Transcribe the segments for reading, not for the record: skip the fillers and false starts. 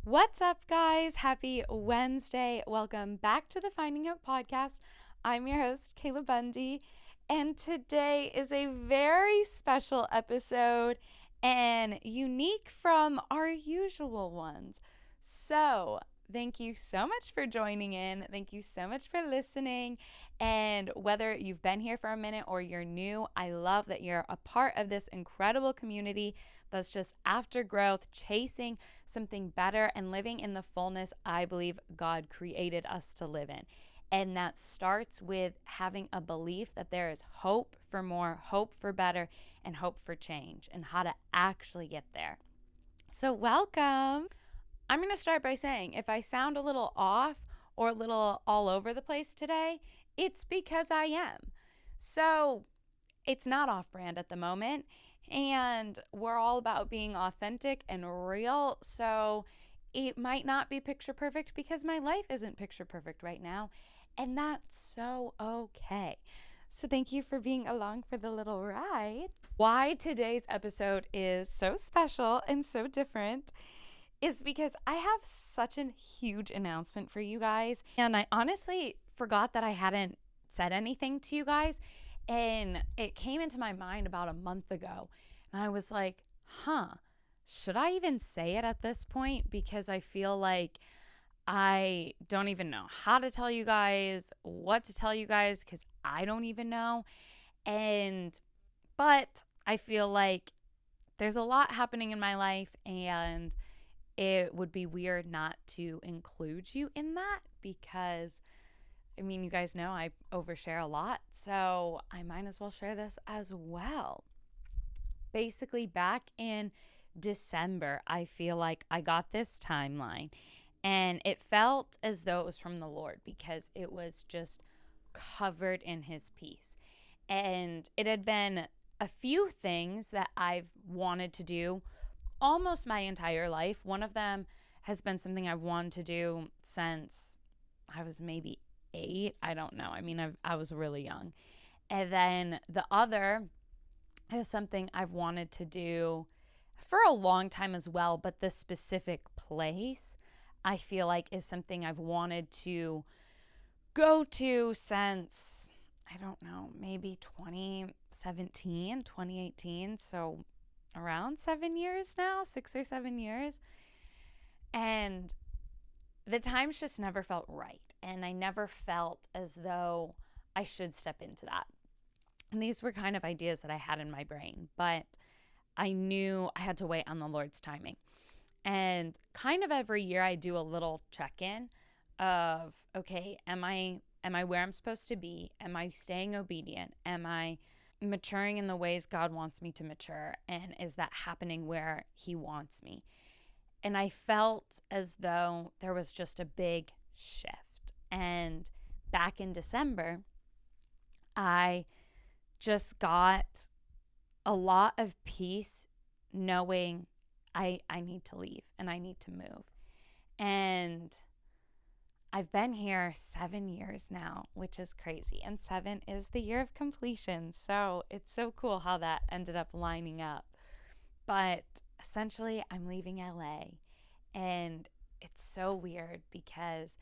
What's up, guys? Happy Wednesday. Welcome back to the Finding Hope podcast. I'm your host, Kayla Bundy, and today is a very special episode and unique from our usual ones. So, thank you so much for joining in. Thank you so much for listening. And whether you've been here for a minute or you're new, I love that you're a part of this incredible community that's just after growth, chasing something better and living in the fullness I believe God created us to live in. And that starts with having a belief that there is hope for more, hope for better, and hope for change, and how to actually get there. So, welcome. I'm going to start by saying if I sound a little off or a little all over the place today, it's because I am. So, it's not off brand at the moment. And we're all about being authentic and real. So it might not be picture perfect because my life isn't picture perfect right now. And that's so okay. So thank you for being along for the little ride. Why today's episode is so special and so different is because I have such a huge announcement for you guys. And I honestly forgot that I hadn't said anything to you guys. And it came into my mind about a month ago. And I was like, should I even say it at this point? Because I feel like I don't even know how to tell you guys, what to tell you guys, because I don't even know. But I feel like there's a lot happening in my life, and it would be weird not to include you in that because you guys know I overshare a lot, so I might as well share this as well. Basically, back in December, I feel like I got this timeline, and it felt as though it was from the Lord because it was just covered in His peace. And it had been a few things that I've wanted to do almost my entire life. One of them has been something I've wanted to do since I was maybe 8. I don't know. I was really young. And then the other is something I've wanted to do for a long time as well, but the specific place I feel like is something I've wanted to go to since, I don't know, maybe 2017, 2018. So around 7 years now, 6 or 7 years. And the times just never felt right. And I never felt as though I should step into that. And these were kind of ideas that I had in my brain, but I knew I had to wait on the Lord's timing. And kind of every year I do a little check-in of, okay, am I where I'm supposed to be? Am I staying obedient? Am I maturing in the ways God wants me to mature? And is that happening where He wants me? And I felt as though there was just a big shift. And back in December, I just got a lot of peace knowing I need to leave and I need to move. And I've been here 7 years now, which is crazy. And 7 is the year of completion. So it's so cool how that ended up lining up. But essentially, I'm leaving LA. And it's so weird because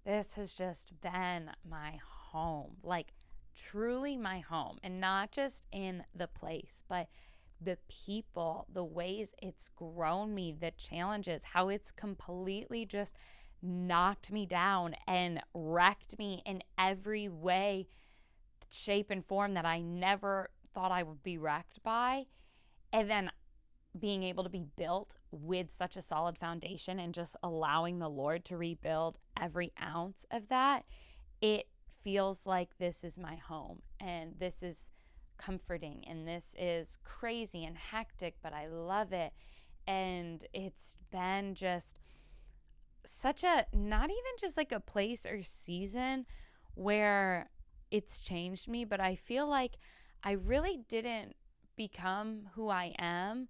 this has just been my home, like truly my home. And not just in the place, but the people, the ways it's grown me, the challenges, how it's completely just knocked me down and wrecked me in every way, shape, and form that I never thought I would be wrecked by. And then being able to be built with such a solid foundation and just allowing the Lord to rebuild every ounce of that, it feels like this is my home and this is comforting and this is crazy and hectic, but I love it. And it's been just such a, not even just like a place or season where it's changed me, but I feel like I really didn't become who I am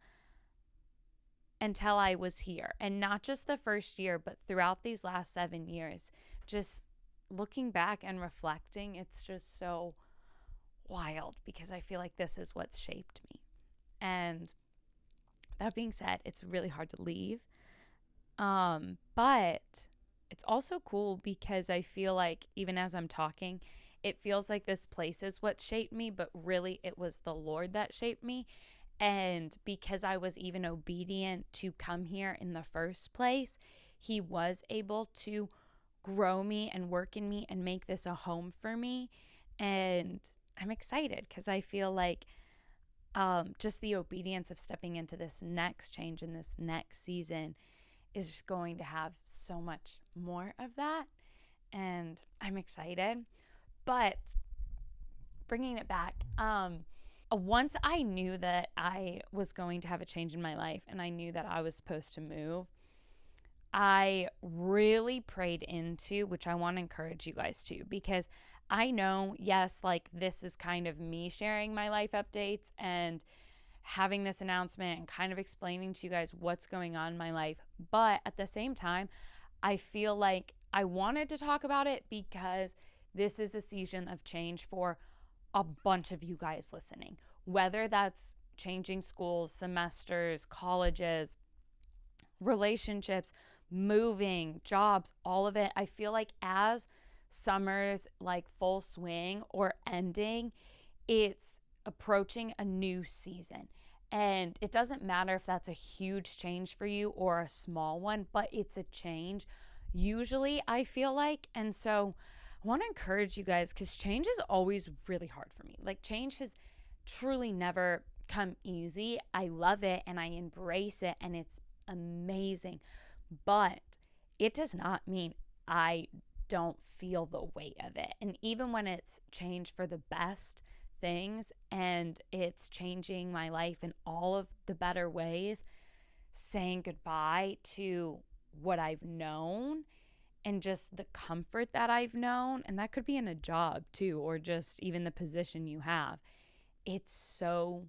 until I was here. And not just the first year, but throughout these last 7 years, just looking back and reflecting, it's just so wild because I feel like this is what's shaped me. And that being said, it's really hard to leave. But it's also cool because I feel like even as I'm talking, it feels like this place is what shaped me, but really it was the Lord that shaped me. And because I was even obedient to come here in the first place, He was able to grow me and work in me and make this a home for me. And I'm excited because I feel like just the obedience of stepping into this next change in this next season is just going to have so much more of that. And I'm excited. But bringing it back, once I knew that I was going to have a change in my life and I knew that I was supposed to move, I really prayed into, which I want to encourage you guys to, because I know, yes, like this is kind of me sharing my life updates and having this announcement and kind of explaining to you guys what's going on in my life. But at the same time, I feel like I wanted to talk about it because this is a season of change for a bunch of you guys listening, whether that's changing schools, semesters, colleges, relationships, moving, jobs, all of it. I feel like as summer's like full swing or ending, it's approaching a new season. And it doesn't matter if that's a huge change for you or a small one, but it's a change usually, I feel like. And so I want to encourage you guys because change is always really hard for me. Like, change has truly never come easy. I love it and I embrace it and it's amazing. But it does not mean I don't feel the weight of it. And even when it's changed for the best things and it's changing my life in all of the better ways, saying goodbye to what I've known and just the comfort that I've known, and that could be in a job too, or just even the position you have. It's so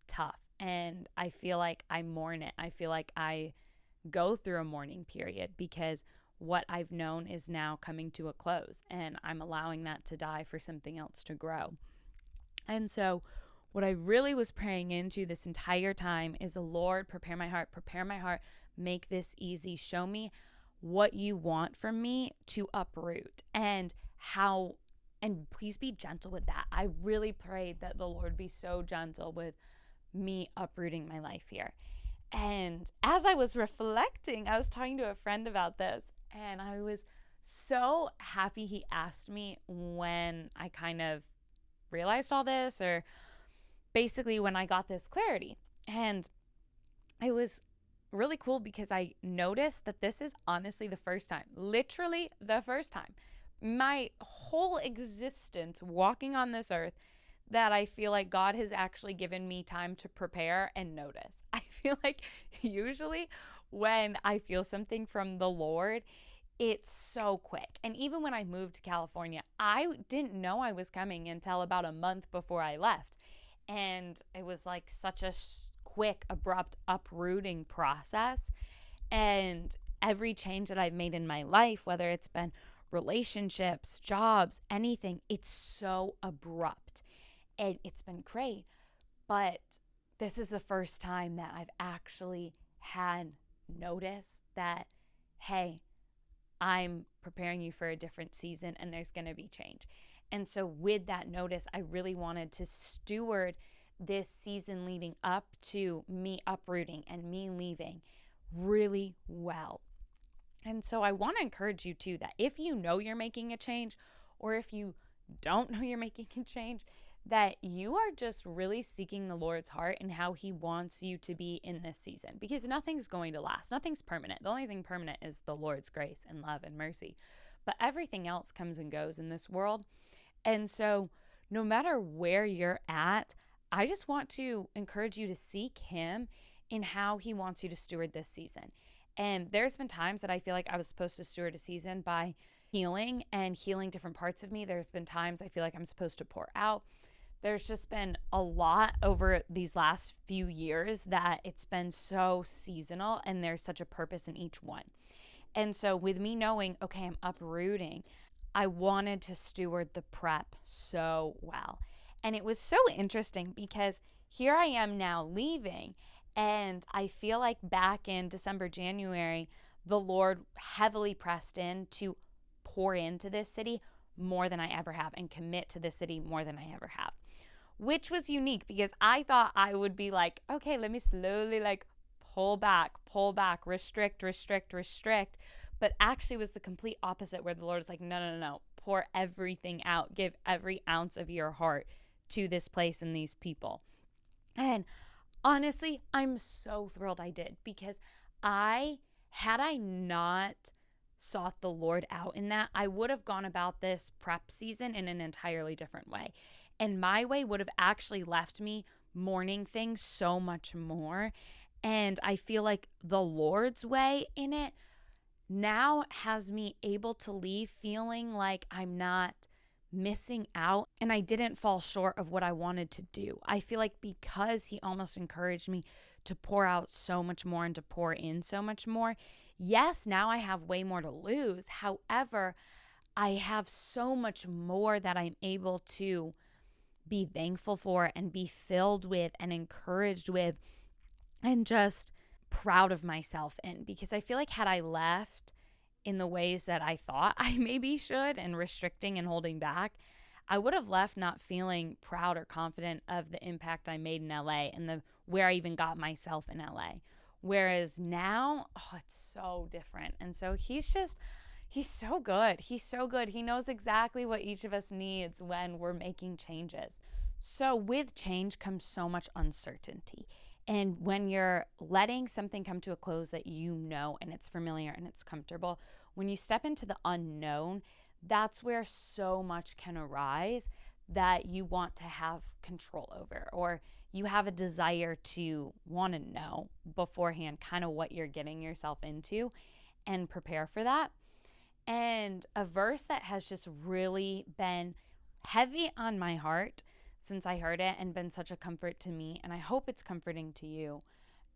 tough. And I feel like I mourn it. I feel like I go through a mourning period because what I've known is now coming to a close and I'm allowing that to die for something else to grow. And so, what I really was praying into this entire time is, Lord, prepare my heart, make this easy. Show me what you want from me to uproot and how, and please be gentle with that. I really prayed that the Lord be so gentle with me uprooting my life here. And as I was reflecting, I was talking to a friend about this, and I was so happy he asked me when I kind of realized all this, or basically when I got this clarity. And it was really cool because I noticed that this is honestly the first time, literally the first time, my whole existence walking on this earth, that I feel like God has actually given me time to prepare and notice. I feel like usually when I feel something from the Lord, it's so quick. And even when I moved to California, I didn't know I was coming until about a month before I left. And it was like such a quick, abrupt uprooting process. And every change that I've made in my life, whether it's been relationships, jobs, anything, it's so abrupt. And it's been great. But this is the first time that I've actually had notice that, hey, I'm preparing you for a different season and there's going to be change. And so with that notice, I really wanted to steward this season leading up to me uprooting and me leaving really well. And so I want to encourage you too, that if you know you're making a change, or if you don't know you're making a change, that you are just really seeking the Lord's heart and how He wants you to be in this season, because nothing's going to last. Nothing's permanent. The only thing permanent is the Lord's grace and love and mercy. But everything else comes and goes in this world. And so no matter where you're at, I just want to encourage you to seek Him in how He wants you to steward this season. And there's been times that I feel like I was supposed to steward a season by healing and healing different parts of me. There's been times I feel like I'm supposed to pour out. There's just been a lot over these last few years that it's been so seasonal, and there's such a purpose in each one. And so with me knowing, okay, I'm uprooting, I wanted to steward the prep so well. And it was so interesting because here I am now leaving, and I feel like back in December, January, the Lord heavily pressed in to pour into this city more than I ever have and commit to this city more than I ever have, which was unique because I thought I would be like, okay, let me slowly like pull back, restrict, restrict, restrict. But actually was the complete opposite, where the Lord is like, no, no, no, no, pour everything out. Give every ounce of your heart to this place and these people. And honestly, I'm so thrilled I did, because had I not sought the Lord out in that, I would have gone about this prep season in an entirely different way. And my way would have actually left me mourning things so much more. And I feel like the Lord's way in it now has me able to leave feeling like I'm not missing out and I didn't fall short of what I wanted to do. I feel like because he almost encouraged me to pour out so much more and to pour in so much more, yes, now I have way more to lose. However, I have so much more that I'm able to be thankful for and be filled with and encouraged with and just proud of myself in, because I feel like had I left in the ways that I thought I maybe should and restricting and holding back, I would have left not feeling proud or confident of the impact I made in LA and the where I even got myself in LA. Whereas now, oh, it's so different. And so he's so good. He's so good. He knows exactly what each of us needs when we're making changes. So with change comes so much uncertainty. And when you're letting something come to a close that you know and it's familiar and it's comfortable, when you step into the unknown, that's where so much can arise that you want to have control over, or you have a desire to want to know beforehand kind of what you're getting yourself into and prepare for that. And a verse that has just really been heavy on my heart since I heard it and been such a comfort to me, and I hope it's comforting to you.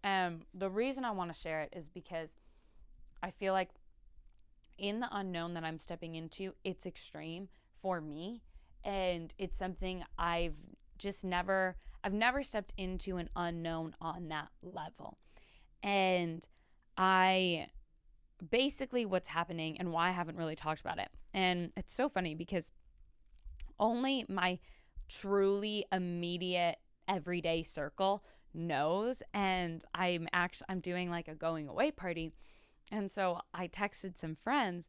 The reason I want to share it is because I feel like in the unknown that I'm stepping into, it's extreme for me, and it's something I've never stepped into an unknown on that level. And basically what's happening and why I haven't really talked about it. And it's so funny because only my truly immediate everyday circle knows, and I'm doing like a going away party. And so I texted some friends,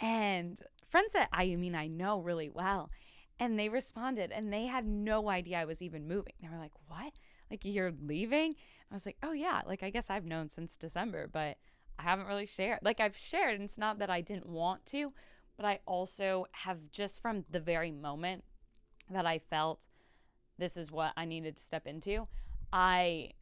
and friends that I know really well, and they responded and they had no idea I was even moving. They were like, "What? Like, you're leaving?" I was like, "Oh yeah, like I guess I've known since December, but I haven't really shared." Like, I've shared, and it's not that I didn't want to, but I also have, just from the very moment that I felt this is what I needed to step into, I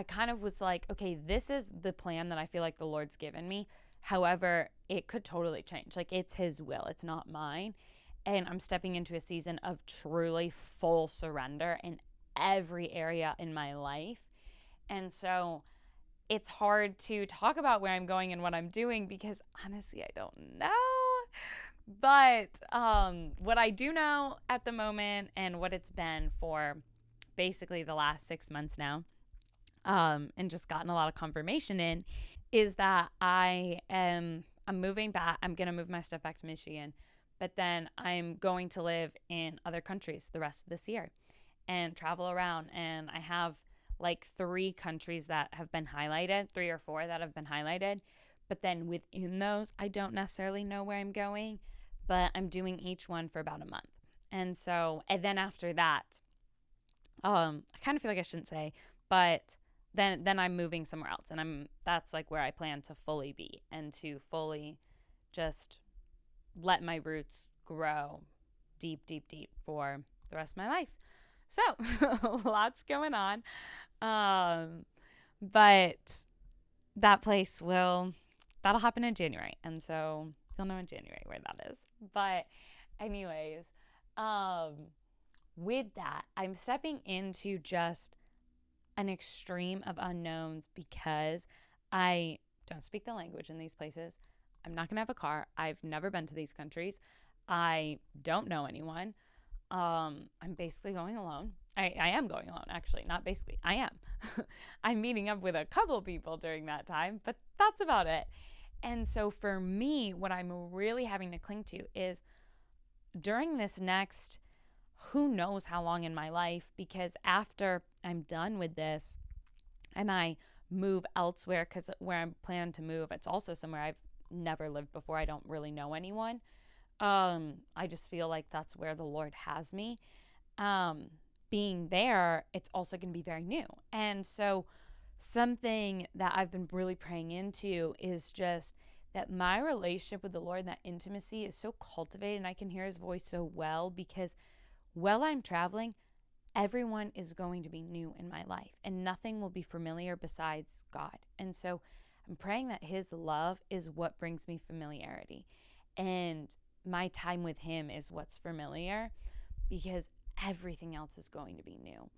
kind of was like, okay, this is the plan that I feel like the Lord's given me. However, it could totally change. Like, it's his will, it's not mine. And I'm stepping into a season of truly full surrender in every area in my life. And so it's hard to talk about where I'm going and what I'm doing because honestly, I don't know. But what I do know at the moment, and what it's been for basically the last 6 months now, and just gotten a lot of confirmation in, is that I'm moving back. I'm going to move my stuff back to Michigan, but then I'm going to live in other countries the rest of this year and travel around. And I have like 3 countries that have been highlighted, 3 or 4 that have been highlighted. But then within those, I don't necessarily know where I'm going, but I'm doing each one for about a month. And then after that, I kind of feel like I shouldn't say, but then I'm moving somewhere else, and that's like where I plan to fully be and to fully just let my roots grow deep, deep, deep for the rest of my life. So lots going on. But that place that'll happen in January. And so you'll know in January where that is. But anyways, with that, I'm stepping into just an extreme of unknowns because I don't speak the language in these places. I'm not going to have a car. I've never been to these countries. I don't know anyone. I'm basically going alone. I am going alone, actually. Not basically. I am. I'm meeting up with a couple people during that time, but that's about it. And so for me, what I'm really having to cling to is during this next, who knows how long in my life, because after I'm done with this and I move elsewhere, because where I'm planning to move, it's also somewhere I've never lived before. I don't really know anyone. I just feel like that's where the Lord has me. Being there, it's also going to be very new. And so something that I've been really praying into is just that my relationship with the Lord and that intimacy is so cultivated, and I can hear his voice so well, because while I'm traveling, everyone is going to be new in my life and nothing will be familiar besides God. And so I'm praying that his love is what brings me familiarity, and my time with him is what's familiar, because everything else is going to be new.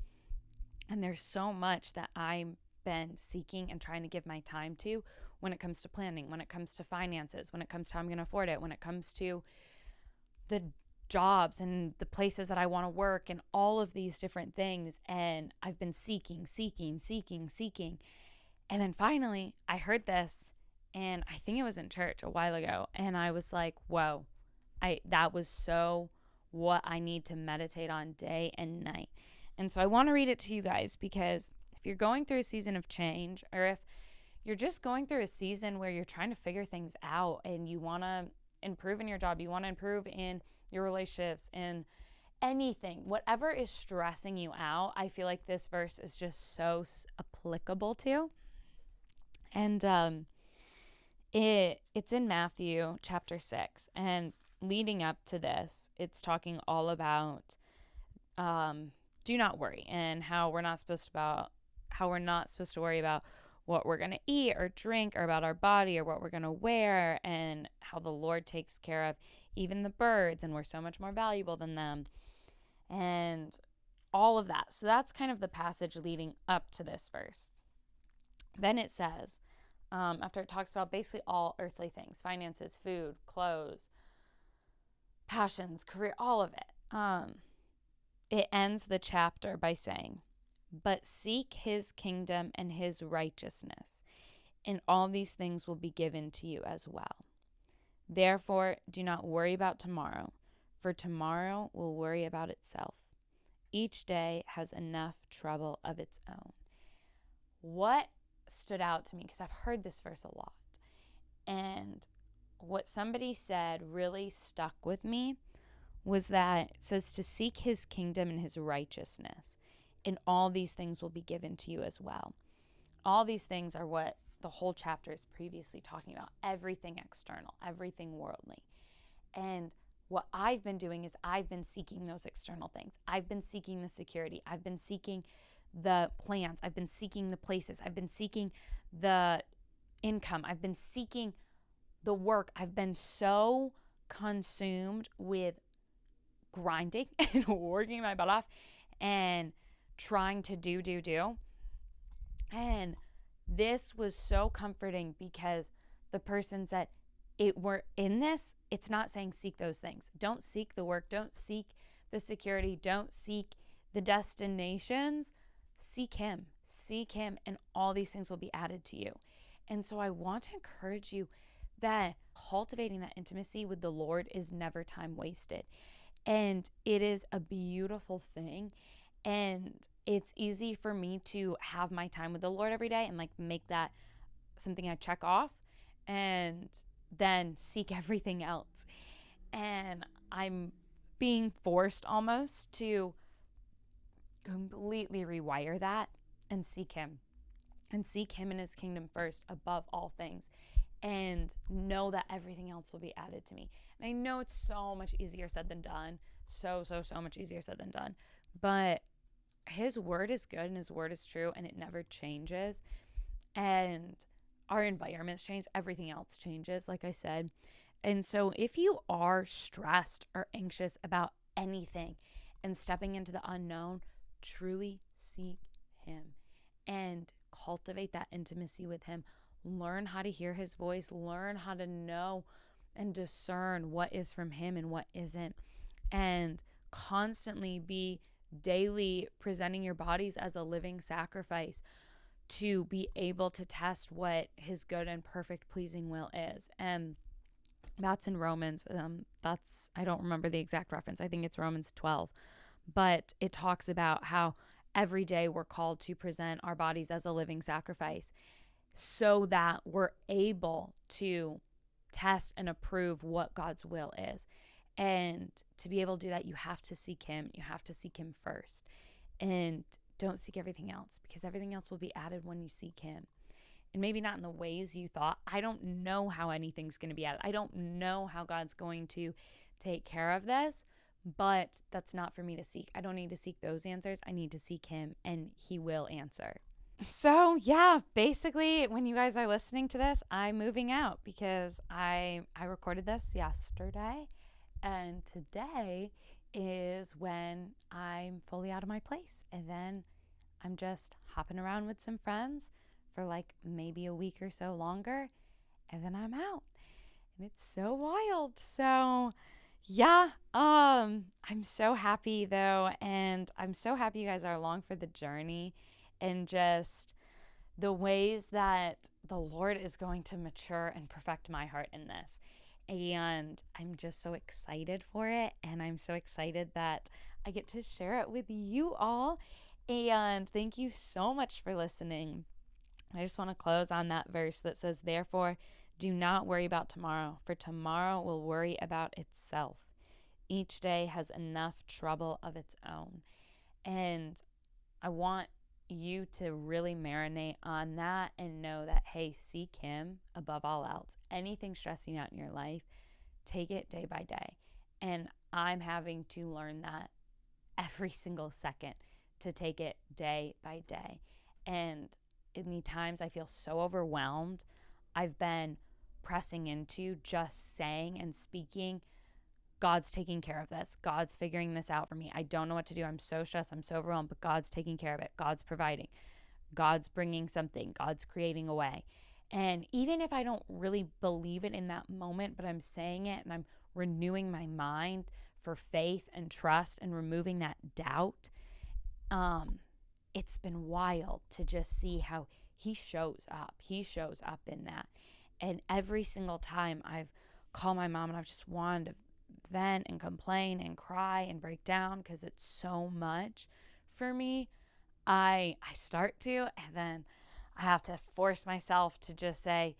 And there's so much that I've been seeking and trying to give my time to when it comes to planning, when it comes to finances, when it comes to how I'm going to afford it, when it comes to the jobs and the places that I want to work and all of these different things. And I've been seeking. And then finally I heard this, and I think it was in church a while ago. And I was like, whoa, that was so what I need to meditate on day and night. And so I want to read it to you guys, because if you're going through a season of change, or if you're just going through a season where you're trying to figure things out and you want to improve in your job, you want to improve in your relationships, and anything, whatever is stressing you out, I feel like this verse is just so applicable to. And it's in Matthew chapter 6, and leading up to this, it's talking all about do not worry, and how we're not supposed to worry about what we're going to eat or drink, or about our body, or what we're going to wear, and how the Lord takes care of even the birds, and we're so much more valuable than them, and all of that. So that's kind of the passage leading up to this verse. Then it says, after it talks about basically all earthly things, finances, food, clothes, passions, career, all of it, it ends the chapter by saying, but seek his kingdom and his righteousness, and all these things will be given to you as well. Therefore, do not worry about tomorrow, for tomorrow will worry about itself. Each day has enough trouble of its own. What stood out to me, because I've heard this verse a lot, and what somebody said really stuck with me, was that it says to seek his kingdom and his righteousness, and all these things will be given to you as well. All these things are what the whole chapter is previously talking about. Everything external, everything worldly. And what I've been doing is I've been seeking those external things. I've been seeking the security. I've been seeking the plans. I've been seeking the places. I've been seeking the income. I've been seeking the work. I've been so consumed with grinding and working my butt off and trying to do. And this was so comforting, because the person said, we're in this, it's not saying seek those things. Don't seek the work. Don't seek the security. Don't seek the destinations. Seek him, and all these things will be added to you. And so I want to encourage you that cultivating that intimacy with the Lord is never time wasted. And it is a beautiful thing. And it's easy for me to have my time with the Lord every day and like make that something I check off, and then seek everything else. And I'm being forced almost to completely rewire that and seek him and his kingdom first above all things, and know that everything else will be added to me. And I know it's so much easier said than done. So much easier said than done. But his word is good and his word is true, and it never changes. And our environments change. Everything else changes, like I said. And so if you are stressed or anxious about anything and stepping into the unknown, truly seek him and cultivate that intimacy with him. Learn how to hear his voice. Learn how to know and discern what is from him and what isn't. And constantly be daily presenting your bodies as a living sacrifice to be able to test what his good and perfect pleasing will is. And that's in Romans. I don't remember the exact reference. I think it's Romans 12. But it talks about how every day we're called to present our bodies as a living sacrifice so that we're able to test and approve what God's will is. And to be able to do that, you have to seek him. You have to seek him first. And don't seek everything else, because everything else will be added when you seek him. And maybe not in the ways you thought. I don't know how anything's going to be added. I don't know how God's going to take care of this, but that's not for me to seek. I don't need to seek those answers. I need to seek him, and he will answer. So yeah, basically when you guys are listening to this, I'm moving out because I recorded this yesterday, and today is when I'm fully out of my place. And then I'm just hopping around with some friends for like maybe a week or so longer, and then I'm out. And it's so wild. So yeah, I'm so happy though, and I'm so happy you guys are along for the journey, and just the ways that the Lord is going to mature and perfect my heart in this. And I'm just so excited for it, and I'm so excited that I get to share it with you all. And thank you so much for listening. I just want to close on that verse that says, "Therefore, do not worry about tomorrow, for tomorrow will worry about itself. Each day has enough trouble of its own." And I want you to really marinate on that and know that, hey, seek him above all else. Anything stressing you out in your life, take it day by day. And I'm having to learn that every single second, to take it day by day. And in the times I feel so overwhelmed, I've been pressing into just saying and speaking, God's taking care of this. God's figuring this out for me. I don't know what to do. I'm so stressed. I'm so overwhelmed, but God's taking care of it. God's providing. God's bringing something. God's creating a way. And even if I don't really believe it in that moment, but I'm saying it and I'm renewing my mind for faith and trust and removing that doubt, it's been wild to just see how he shows up. He shows up in that. And every single time I've called my mom and I've just wanted to vent and complain and cry and break down because it's so much for me, I start to, and then I have to force myself to just say,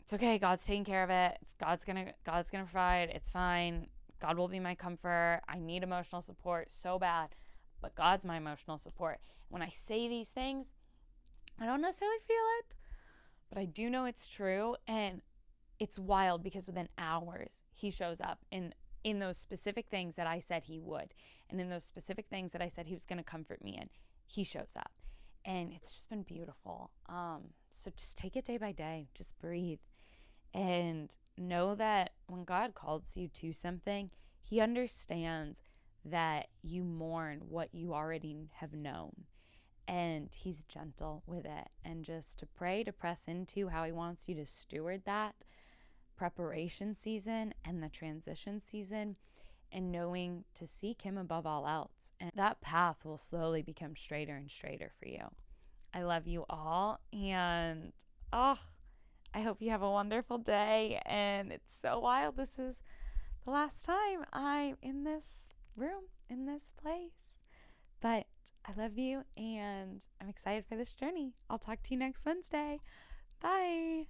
it's okay, God's taking care of it. God's gonna provide. It's fine. God will be my comfort. I need emotional support so bad, but God's my emotional support. When I say these things, I don't necessarily feel it, but I do know it's true. And it's wild because within hours, he shows up in those specific things that I said he would. And in those specific things that I said he was going to comfort me in, he shows up. And it's just been beautiful. So just take it day by day. Just breathe. And know that when God calls you to something, he understands that you mourn what you already have known. And he's gentle with it. And just to pray, to press into how he wants you to steward that preparation season and the transition season, and knowing to seek him above all else. And that path will slowly become straighter and straighter for you. I love you all, and I hope you have a wonderful day. And it's so wild. This is the last time I'm in this room, in this place. But I love you, and I'm excited for this journey. I'll talk to you next Wednesday. Bye.